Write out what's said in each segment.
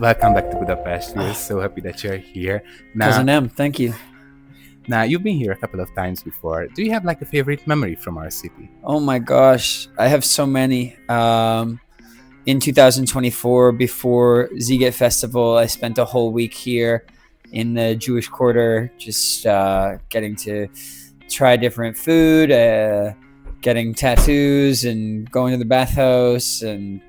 Welcome back to Budapest. We're so happy that you're here. Cousin M, thank you. Now, you've been here a couple of times before. Do you have like a favorite memory from our city? Oh my gosh, I have so many. In 2024, before Sziget Festival, I spent a whole week here in the Jewish Quarter, just getting to try different food, getting tattoos, and going to the bathhouse. And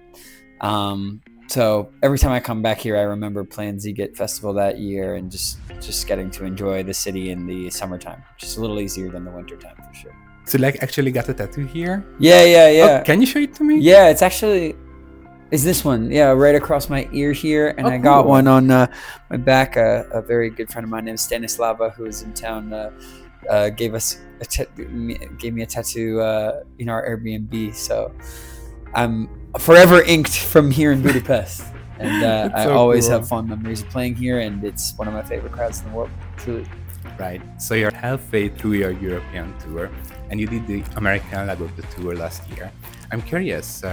so every time I come back here, I remember playing Sziget Festival that year and just getting to enjoy the city in the summertime. Just a little easier than the wintertime for sure. So like actually got a tattoo here? Yeah. Oh, can you show it to me? Yeah, it's actually... is this one. Yeah, right across my ear here. And I got one on my back. A very good friend of mine named Stanislava, who is in town, gave me a tattoo in our Airbnb. So I'm forever inked from here in Budapest. And I always have fond memories of playing here, and it's one of my favorite crowds in the world, truly. Right. So you're halfway through your European tour, and you did the American leg of the tour last year. I'm curious,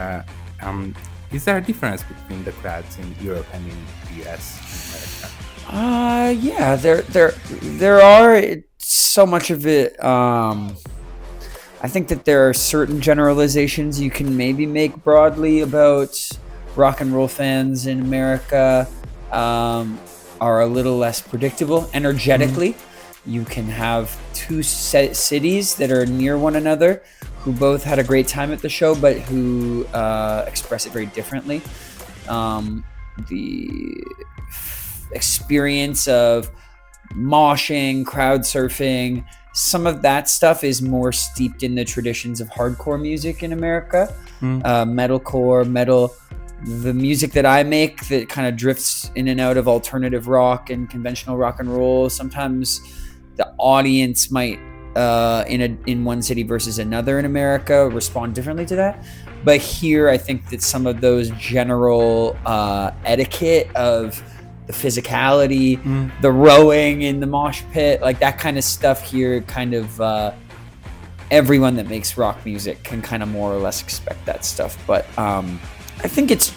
is there a difference between the crowds in Europe and in the US and America? Yeah, there are. So much of it. I think that there are certain generalizations you can maybe make broadly about rock and roll fans in America. Are a little less predictable energetically. You can have two cities that are near one another, who both had a great time at the show, but who express it very differently. The experience of moshing, crowd surfing, some of that stuff is more steeped in the traditions of hardcore music in America. Metalcore, metal, the music that I make that kind of drifts in and out of alternative rock and conventional rock and roll. Sometimes the audience might in one city versus another in America respond differently to that. But here, I think that some of those general etiquette of the physicality, the rowing in the mosh pit, like that kind of stuff here, kind of everyone that makes rock music can kind of more or less expect that stuff. But I think it's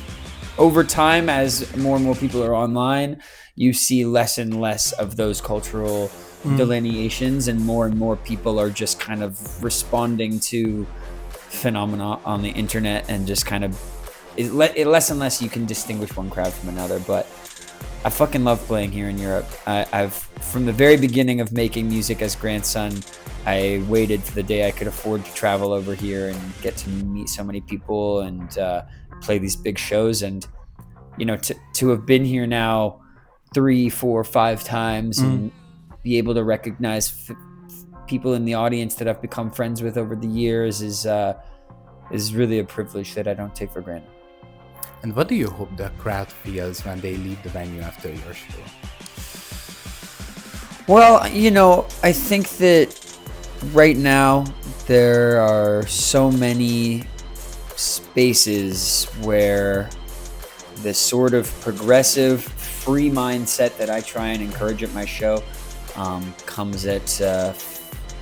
over time, as more and more people are online, you see less and less of those cultural delineations, and more people are just kind of responding to phenomena on the internet, and just kind of less and less you can distinguish one crowd from another. But I fucking love playing here in Europe. I've from the very beginning of making music as Grandson, I waited for the day I could afford to travel over here and get to meet so many people and play these big shows. And you know, to have been here now 3, 4, 5 times and be able to recognize people in the audience that I've become friends with over the years is really a privilege that I don't take for granted. And what do you hope the crowd feels when they leave the venue after your show? Well, you know, I think that right now there are so many spaces where the sort of progressive, free mindset that I try and encourage at my show comes at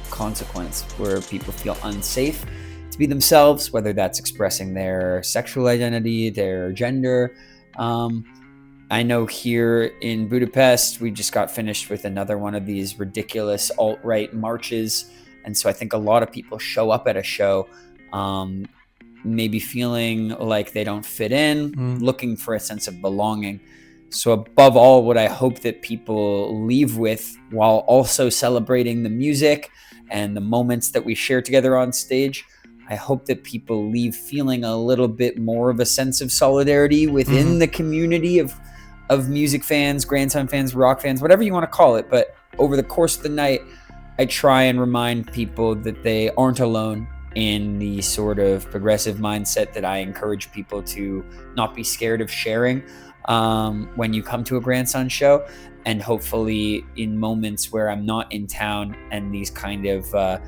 consequence, where people feel unsafe to be themselves, whether that's expressing their sexual identity, their gender. I know here in Budapest, we just got finished with another one of these ridiculous alt-right marches. And so I think a lot of people show up at a show maybe feeling like they don't fit in, looking for a sense of belonging. So above all, what I hope that people leave with, while also celebrating the music and the moments that we share together on stage, I hope that people leave feeling a little bit more of a sense of solidarity within the community of music fans, Grandson fans, rock fans, whatever you want to call it. But over the course of the night, I try and remind people that they aren't alone in the sort of progressive mindset that I encourage people to not be scared of sharing when you come to a Grandson show. And hopefully in moments where I'm not in town and these kind of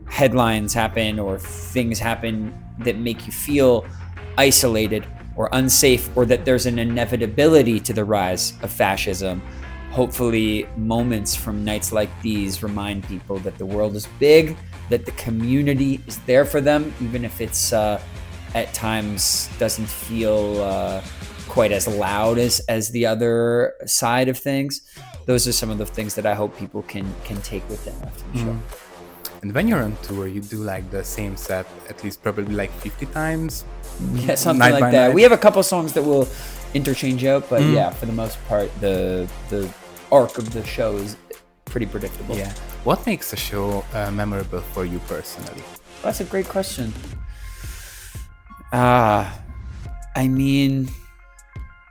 headlines happen or things happen that make you feel isolated or unsafe, or that there's an inevitability to the rise of fascism, hopefully moments from nights like these remind people that the world is big, that the community is there for them, even if it's at times doesn't feel quite as loud as the other side of things. Those are some of the things that I hope people can take with them after the show. And when you're on tour, you do like the same set at least probably like 50 times? Yeah, something night like by that. night? We have a couple songs that will interchange out, but yeah, for the most part, the arc of the show is pretty predictable. Yeah. What makes a show memorable for you personally? That's a great question. I mean,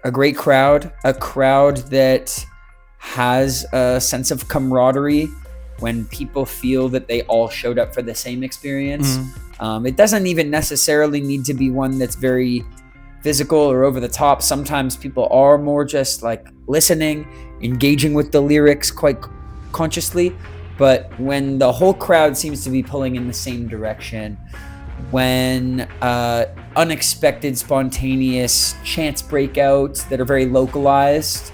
a great crowd, a crowd that has a sense of camaraderie when people feel that they all showed up for the same experience. It doesn't even necessarily need to be one that's very physical or over the top. Sometimes people are more just like listening, engaging with the lyrics quite consciously. But when the whole crowd seems to be pulling in the same direction, when unexpected, spontaneous chants break out that are very localized,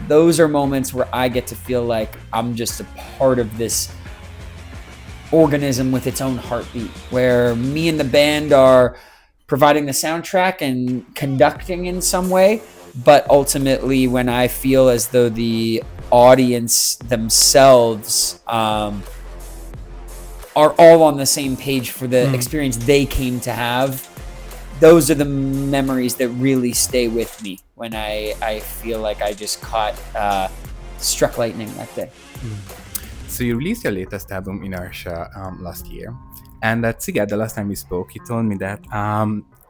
those are moments where I get to feel like I'm just a part of this organism with its own heartbeat, where me and the band are providing the soundtrack and conducting in some way, but ultimately when I feel as though the audience themselves are all on the same page for the experience they came to have, those are the memories that really stay with me when I feel like I just struck lightning that day. So you released your latest album, Inertia, last year. And at Sziget, the last time we spoke, you told me that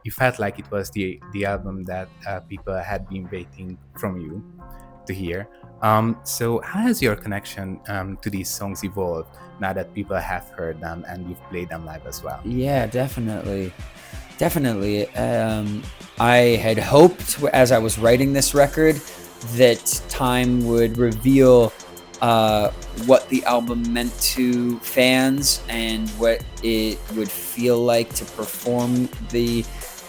you felt like it was the album that people had been waiting from you to hear. So how has your connection to these songs evolved now that people have heard them and you've played them live as well? Yeah, definitely. I had hoped as I was writing this record that time would reveal what the album meant to fans and what it would feel like to perform the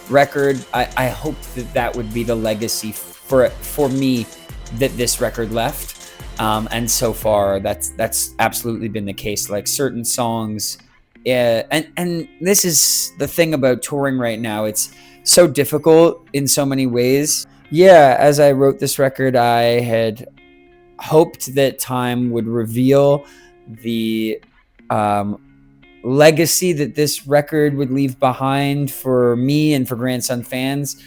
record. I hoped that would be the legacy for me that this record left, and so far that's absolutely been the case. Like certain songs, and this is the thing about touring right now, it's so difficult in so many ways. Yeah, as I wrote this record, I had hoped that time would reveal the legacy that this record would leave behind for me and for Grandson fans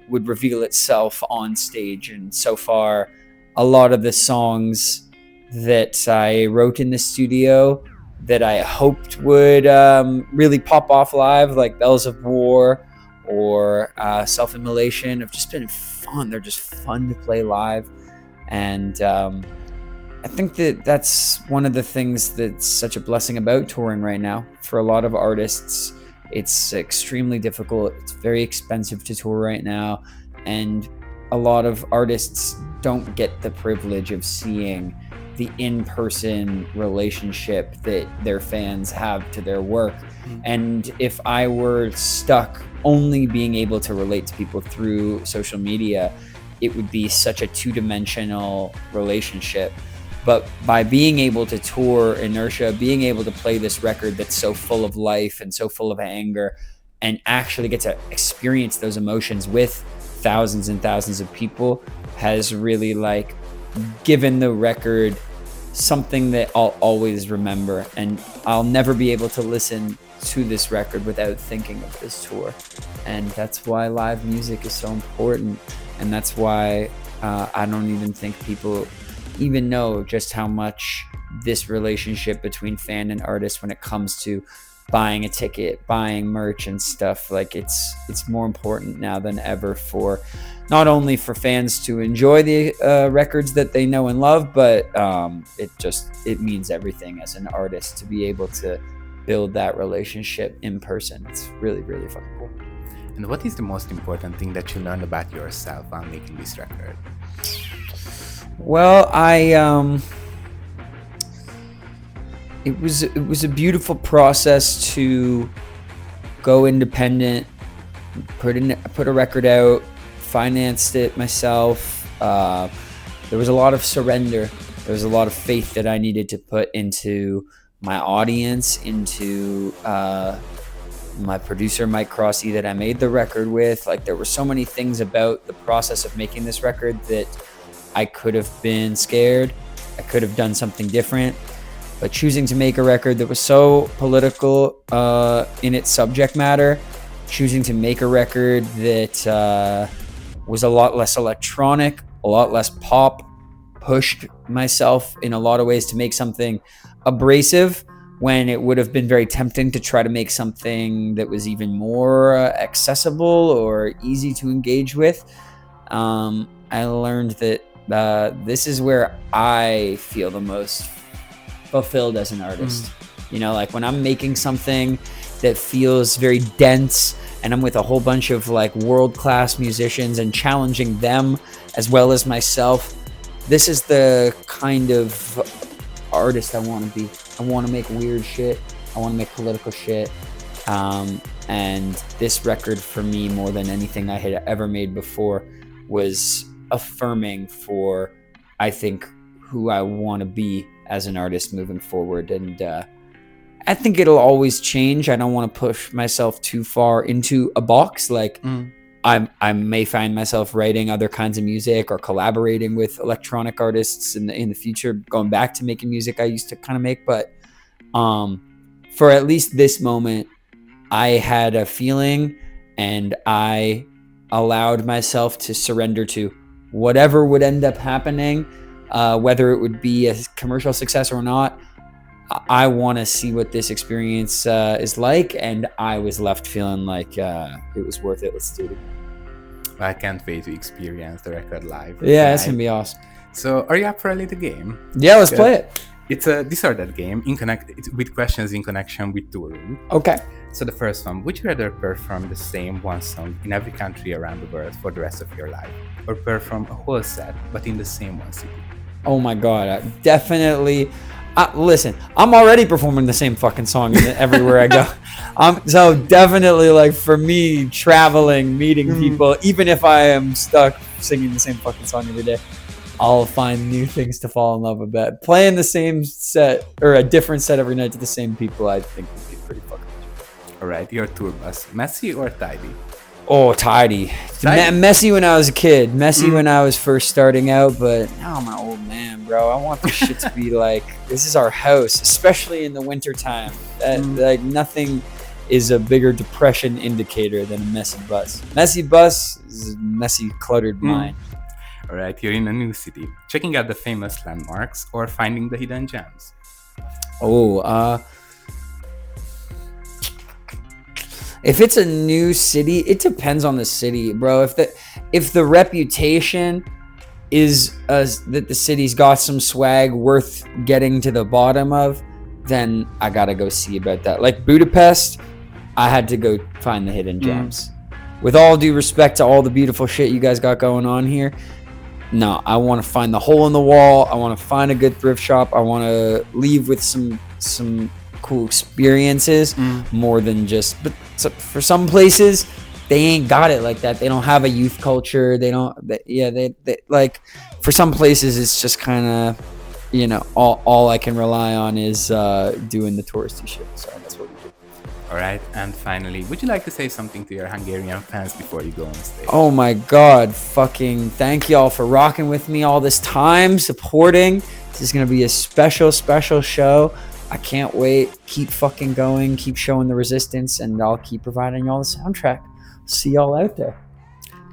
would reveal itself on stage. And so far, a lot of the songs that I wrote in the studio that I hoped would really pop off live, like Bells of War or Self-Immolation, have just been fun. They're just fun to play live. And I think that's one of the things that's such a blessing about touring right now. For a lot of artists, it's extremely difficult. It's very expensive to tour right now. And a lot of artists don't get the privilege of seeing the in-person relationship that their fans have to their work. And if I were stuck only being able to relate to people through social media, it would be such a two-dimensional relationship. But by being able to tour Inertia, being able to play this record that's so full of life and so full of anger, and actually get to experience those emotions with thousands and thousands of people, has really like given the record something that I'll always remember. And I'll never be able to listen to this record without thinking of this tour. And that's why live music is so important. And that's why I don't even think people even know just how much this relationship between fan and artist, when it comes to buying a ticket, buying merch and stuff, like it's more important now than ever, for not only for fans to enjoy the records that they know and love, but it means everything as an artist to be able to build that relationship in person. It's really, really fucking cool. And what is the most important thing that you learned about yourself while making this record? Well, it was a beautiful process to go independent, put a record out, financed it myself. There was a lot of surrender. There was a lot of faith that I needed to put into my audience, into my producer Mike Crossy that I made the record with. Like, there were so many things about the process of making this record that I could have been scared. I could have done something different. But choosing to make a record that was so political in its subject matter, choosing to make a record that was a lot less electronic, a lot less pop, pushed myself in a lot of ways to make something abrasive when it would have been very tempting to try to make something that was even more accessible or easy to engage with. I learned that this is where I feel the most fulfilled as an artist. You know, like when I'm making something that feels very dense and I'm with a whole bunch of like world-class musicians and challenging them as well as myself, this is the kind of artist I want to be. I want to make weird shit. I want to make political shit. And this record for me, more than anything I had ever made before, was affirming for, I think, who I want to be as an artist moving forward. And I think it'll always change. I don't want to push myself too far into a box. Like, I may find myself writing other kinds of music or collaborating with electronic artists in the future, going back to making music I used to kind of make. But for at least this moment, I had a feeling and I allowed myself to surrender to whatever would end up happening, whether it would be a commercial success or not. I want to see what this experience is like, and I was left feeling like it was worth it. Let's do it again. I can't wait to experience the record live. Yeah, it's gonna be awesome. So, are you up for a little game? Yeah, let's play it. It's a this or that game with questions in connection with touring. Okay. So the first one: would you rather perform the same one song in every country around the world for the rest of your life, or perform a whole set but in the same one city? Oh my God, definitely. Listen, I'm already performing the same fucking song everywhere I go. So definitely, like, for me, traveling, meeting people, even if I am stuck singing the same fucking song every day, I'll find new things to fall in love with. That playing the same set or a different set every night to the same people, I think would be pretty fucking cool. All right, your tour bus, messy or tidy? Oh, tidy. Messy when I was a kid. Messy when I was first starting out, but now I'm an old man, bro. I want this shit to be like, this is our house, especially in the wintertime. Like, nothing is a bigger depression indicator than a messy bus. Messy bus is a messy, cluttered mind. All right, you're in a new city, checking out the famous landmarks or finding the hidden gems? If it's a new city, it depends on the city, bro. If the reputation is that the city's got some swag worth getting to the bottom of, then I gotta go see about that. Like Budapest, I had to go find the hidden gems. With all due respect to all the beautiful shit you guys got going on here, no, I want to find the hole in the wall. I want to find a good thrift shop. I want to leave with some cool experiences more than just. But for some places, they ain't got it like that. They don't have a youth culture. They like, for some places it's just kind of, you know, all I can rely on is doing the touristy shit. So that's what we do. All right, and finally, would you like to say something to your Hungarian fans before you go on stage? Oh my God, fucking thank y'all for rocking with me all this time, supporting. This is gonna be a special show. I can't wait. Keep fucking going. Keep showing the resistance, and I'll keep providing y'all the soundtrack. See y'all out there.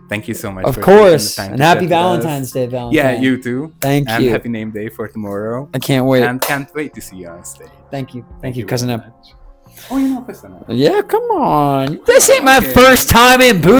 Thank you so much. Of course. And happy Valentine's Day, Valentine. Yeah, you too. Thank you. And happy name day for tomorrow. I can't wait. And can't wait to see you on stage. Thank you. Thank you, Cousin M. Oh, you know Cousin M. Yeah, come on. This ain't my first time in Budapest.